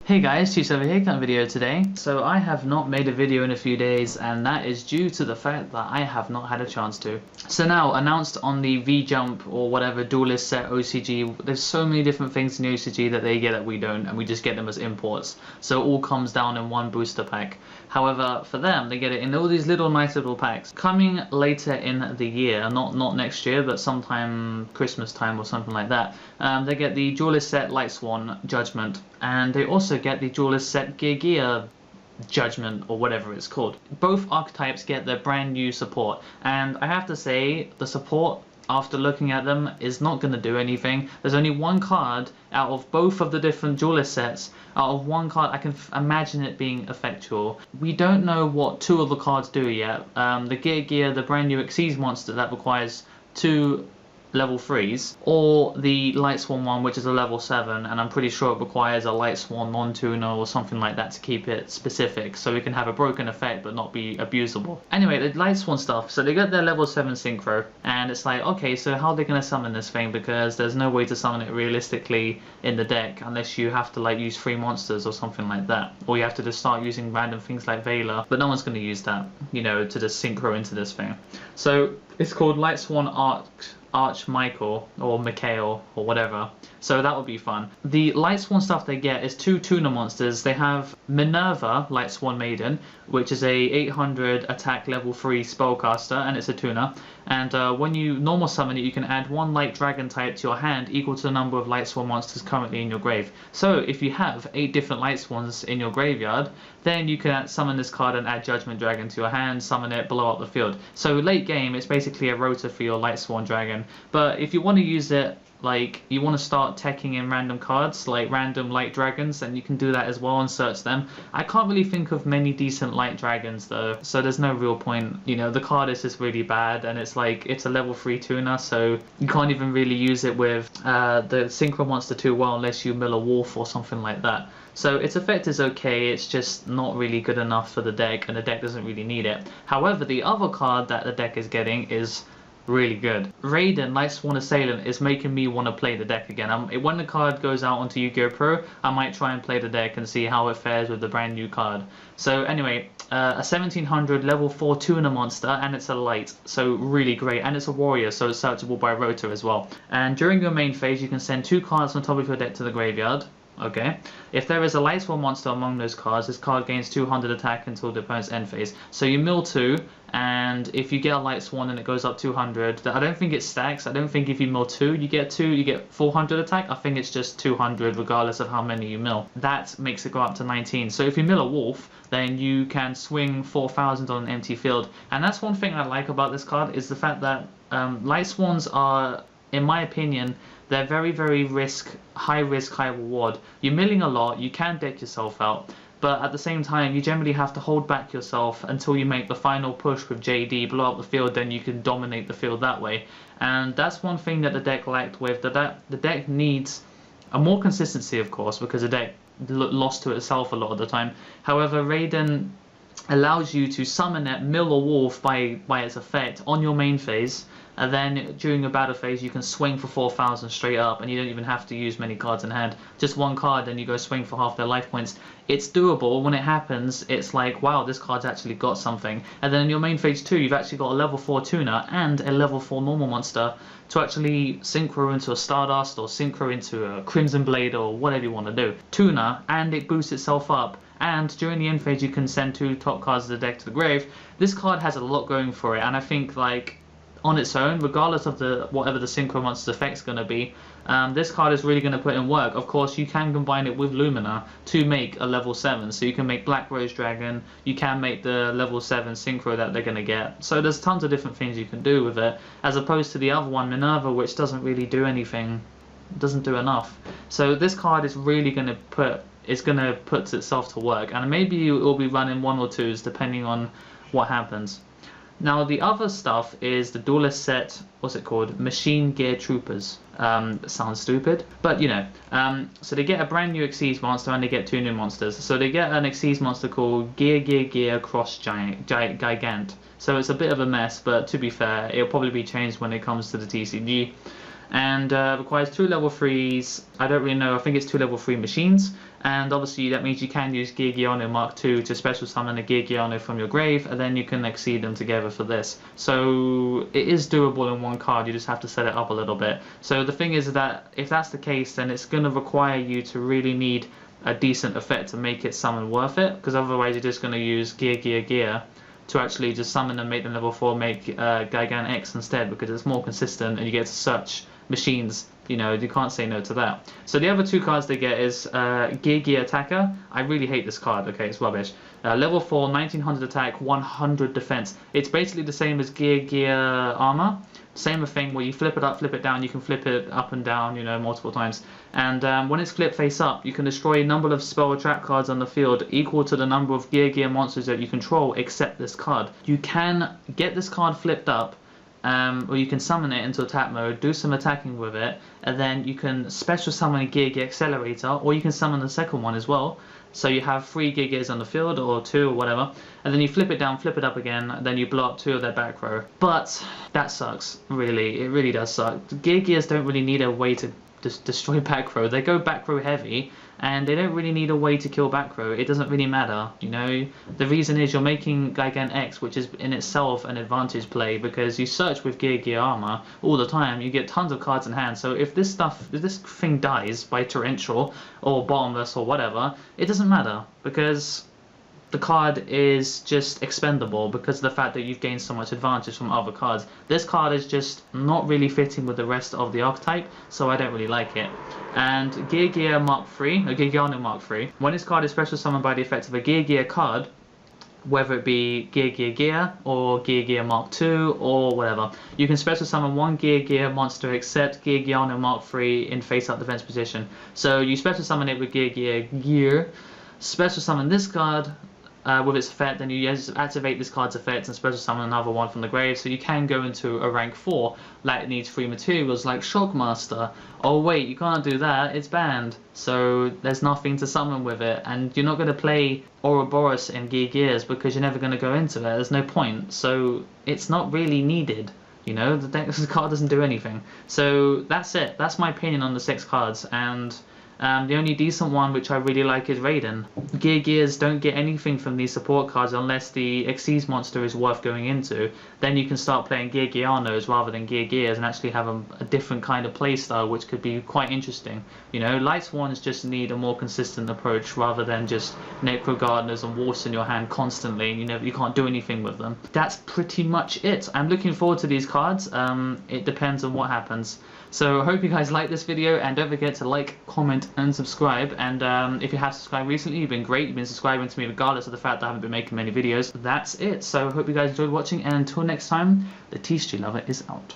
Hey guys, Chiefs over here, got a video today. So I have not made a video in a few days, and that is due to the fact that I have not had a chance to. So now, announced on the V-Jump or whatever Duelist set OCG, there's so many different things in the OCG that they get that we don't, and we just get them as imports. So it all comes down in one booster pack. However, for them, they get it in all these little nice little packs. Coming later in the year, not next year, but sometime Christmas time or something like that, they get the Duelist set Lightsworn Judgment, and they also get the Duelist set Geargia Judgment, or whatever it's called. Both archetypes get their brand new support, and I have to say the support, after looking at them, is not going to do anything. There's only one card out of both of the different Duelist sets. Out of one card I can imagine it being effectual. We don't know what two of the cards do yet. The Geargia, the brand new Xyz monster that requires 2 level 3s, or the Lightsworn one, which is a level 7, and I'm pretty sure it requires a Lightsworn non-tuner or something like that to keep it specific, so it can have a broken effect but not be abusable. Anyway, the Lightsworn stuff, so they get their level 7 synchro, and it's like, okay, so how are they going to summon this thing, because there's no way to summon it realistically in the deck unless you have to like use 3 monsters or something like that, or you have to just start using random things like Veiler, but no one's going to use that, you know, to just synchro into this thing. So it's called Lightsworn Arch Michael or Mikhail or whatever, so that would be fun. The Lightsworn stuff they get is 2 tuner monsters. They have Minerva, Lightsworn Maiden, which is a 800 attack level 3 spellcaster, and it's a tuner, and when you normal summon it, you can add 1 light dragon type to your hand equal to the number of Lightsworn monsters currently in your grave. So if you have 8 different Lightsworns in your graveyard, then you can summon this card and add Judgment Dragon to your hand, summon it, blow up the field. So late game, it's basically a rotor for your Lightsworn Dragon. But if you want to use it, like, you want to start teching in random cards, like random light dragons, and you can do that as well and search them. I can't really think of many decent light dragons though, so there's no real point. You know, the card is just really bad, and it's like, it's a level 3 tuner, so you can't even really use it with the Synchro Monster too well unless you mill a wolf or something like that. So its effect is okay, it's just not really good enough for the deck, and the deck doesn't really need it. However, the other card that the deck is getting is really good. Raiden, Lightsworn Assailant, is making me want to play the deck again. When the card goes out onto Yu-Gi-Oh! Pro, I might try and play the deck and see how it fares with the brand new card. So anyway, a 1700 level 4 tuner monster, and it's a light, so really great, and it's a warrior, so it's searchable by rotor as well. And during your main phase, you can send 2 cards on top of your deck to the graveyard. Okay, if there is a Lightsworn monster among those cards, this card gains 200 attack until the opponent's end phase. So you mill 2, and if you get a Lightsworn and it goes up 200, I don't think it stacks. I don't think if you mill 2, you get 400 attack. I think it's just 200 regardless of how many you mill. That makes it go up to 19. So if you mill a wolf, then you can swing 4,000 on an empty field. And that's one thing I like about this card, is the fact that Lightsworns are, in my opinion, they're very, very high risk, high reward. You're milling a lot, you can deck yourself out, but at the same time, you generally have to hold back yourself until you make the final push with JD, blow up the field, then you can dominate the field that way. And that's one thing that the deck lacked with. The deck needs a more consistency, of course, because the deck lost to itself a lot of the time. However, Raiden allows you to summon it, mill a wolf by its effect on your main phase, and then during a battle phase you can swing for 4,000 straight up, and you don't even have to use many cards in hand. Just one card, then you go swing for half their life points. It's doable. When it happens, it's like, wow, this card's actually got something. And then in your main phase 2, you've actually got a level 4 tuner and a level 4 normal monster to actually synchro into a Stardust or synchro into a Crimson Blade or whatever you want to do. Tuner, and it boosts itself up. And during the end phase, you can send 2 top cards of the deck to the grave. This card has a lot going for it, and I think, like, on its own, regardless of whatever the Synchro Monster's effect's going to be, this card is really going to put in work. Of course, you can combine it with Lumina to make a level 7, so you can make Black Rose Dragon, you can make the level 7 Synchro that they're going to get. So there's tons of different things you can do with it, as opposed to the other one, Minerva, which doesn't really do anything, doesn't do enough. So this card is really going to put itself to work, and maybe it will be running 1 or 2s depending on what happens. Now the other stuff is the Duelist set, what's it called? Machine Gear Troopers. Sounds stupid, but you know. So they get a brand new Xyz monster, and they get 2 new monsters. So they get an Xyz monster called Gear Cross Gigant. So it's a bit of a mess, but to be fair, it'll probably be changed when it comes to the TCG. and requires 2 level 3s. I don't really know, I think it's 2 level 3 machines, and obviously that means you can use Geargia Mark II to special summon a Geargia from your grave, and then you can exceed them together for this. So it is doable in one card, you just have to set it up a little bit. So the thing is that if that's the case, then it's going to require you to really need a decent effect to make it summon worth it, because otherwise you're just going to use Gear to actually just summon and make them level 4, make Gigan X instead, because it's more consistent and you get to search machines. You know, you can't say no to that. So the other 2 cards they get is Giggy Attacker. I really hate this card, okay, it's rubbish. Level 4, 1900 attack, 100 defense. It's basically the same as Gear Armor. Same thing where you flip it up, flip it down, you can flip it up and down, you know, multiple times. And when it's flipped face up, you can destroy a number of spell or trap cards on the field equal to the number of Gear monsters that you control except this card. You can get this card flipped up, or you can summon it into attack mode, do some attacking with it, and then you can special summon a Giggy Accelerator, or you can summon the second one as well. So you have 3 Giggers on the field, or 2 or whatever, and then you flip it down, flip it up again, and then you blow up 2 of their back row. But that sucks, really. It really does suck. Giggers don't really need a way to destroy back row. They go back row heavy, and they don't really need a way to kill back row. It doesn't really matter, you know. The reason is you're making Gigan X, which is in itself an advantage play, because you search with Gear Armor all the time, you get tons of cards in hand. So if this thing dies by torrential or bottomless or whatever, it doesn't matter, because the card is just expendable because of the fact that you've gained so much advantage from other cards. This card is just not really fitting with the rest of the archetype, so I don't really like it. And Geargia Mark III, or Geargia Mark III, when this card is special summoned by the effect of a Geargia card, whether it be Gear or Geargia Mark II or whatever, you can special summon 1 Geargia monster except Geargia Mark III in face-up defense position. So you special summon it with Gear, special summon this card with its effect, then you activate this card's effect and special summon another one from the grave, so you can go into a rank 4 that needs 3 materials like Shockmaster. Oh wait, you can't do that, it's banned, so there's nothing to summon with it, and you're not going to play Ouroboros in Gears because you're never going to go into it, there's no point, so it's not really needed. You know, the card doesn't do anything. So that's it, that's my opinion on the 6 cards, and the only decent one which I really like is Raiden. Gears don't get anything from these support cards unless the Xyz monster is worth going into. Then you can start playing Geargianos rather than Gears and actually have a different kind of playstyle, which could be quite interesting. You know, Lightsworns just need a more consistent approach rather than just Necro Gardeners and Wolves in your hand constantly, and you can't do anything with them. That's pretty much it. I'm looking forward to these cards. It depends on what happens. So I hope you guys like this video, and don't forget to like, comment and subscribe. And if you have subscribed recently, you've been great, you've been subscribing to me regardless of the fact that I haven't been making many videos. That's it. So I hope you guys enjoyed watching, and until next time, the TCG Lover is out.